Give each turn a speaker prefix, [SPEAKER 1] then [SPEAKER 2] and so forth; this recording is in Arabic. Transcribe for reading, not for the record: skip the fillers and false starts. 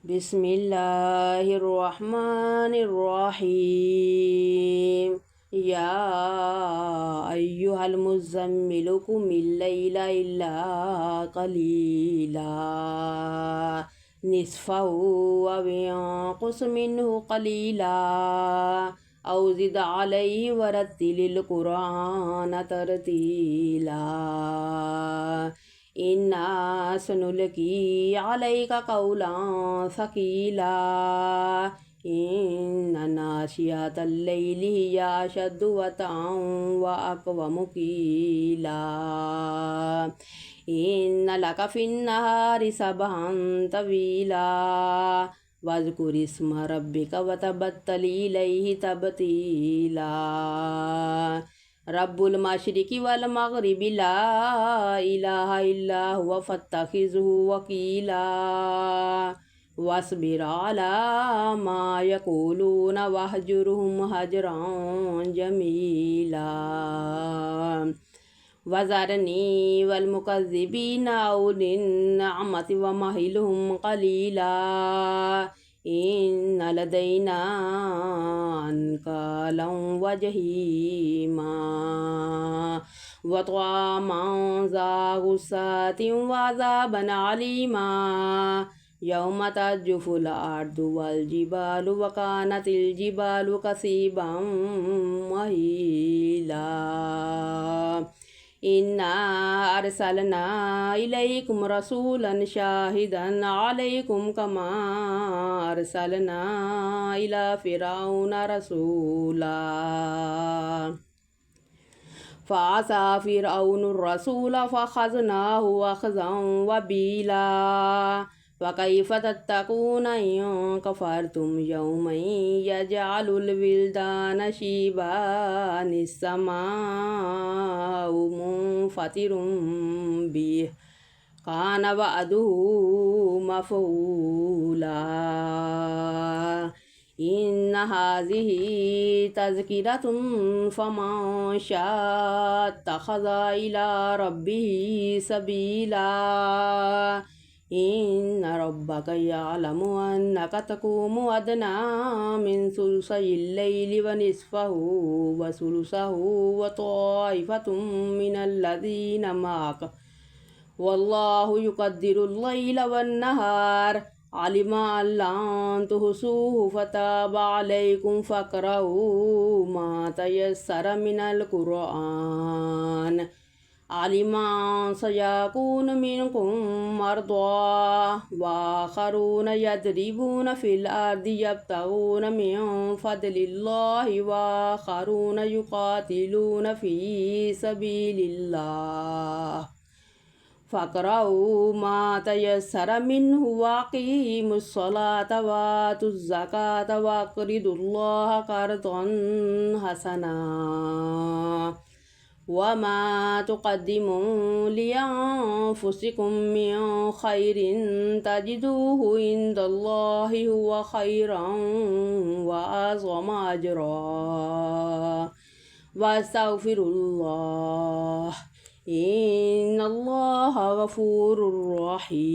[SPEAKER 1] بسم الله الرحمن الرحيم. يا أيها المزمل قم الليل إلا قليلا نصفه أو انقص منه قليلا أو زد عليه ورتل القرآن ترتيلا إنا سنلقي عليك قولا ثقيلا إن ناشئة الليل هي أشد وطئا وأقوم قيلا إن لك في النهار سبحا طويلا واذكر اسم ربك وتبتل إليه تبتيلا رب المشرق والمغرب لا إله إلا هو فاتخذه وكيلا واصبر على ما يقولون واهجرهم هجرا جميلا وذرني والمكذبين أولي النعمة ومهلهم قليلا إن لدينا أنكالا وجحيما وطعاما ذا غصة وعذابا عليما يوم ترجف الأرض والجبال وكانت الجبال كثيبا مهيلا إنا أرسلنا إليكم رسولا شاهدا عليكم كما أرسلنا إلى فرعون رسولا فعصى فرعون الرسول فأخذناه أخذا وبيلا وكيف تتقون إن كفرتم يوما يجعل الولدان شيبا السماء منفطر به كان وعده مفعولا إن هذه تذكرة فمن شاء اتخذ إلى ربه سبيلا إن ربك يعلم أنك تقوم أدنى من ثلثي الليل ونصفه وثلثه وطائفة من الذين معك والله يقدر الليل والنهار علم أن لن تحصوه فتاب عليكم فاقرؤوا ما تيسر من القرآن علم أن سيكون منكم مرضى وآخرون يضربون في الأرض يبتغون من فضل الله وآخرون يقاتلون في سبيل الله فاقرؤوا ما تيسر منه وأقيموا الصلاة وآتوا الزكاة وأقرضوا الله قرضا حسنا وما تقدموا لأنفسكم من خير تجدوه عند الله هو خيرا وأعظم أجرا واستغفر الله إن الله غفور رحيم.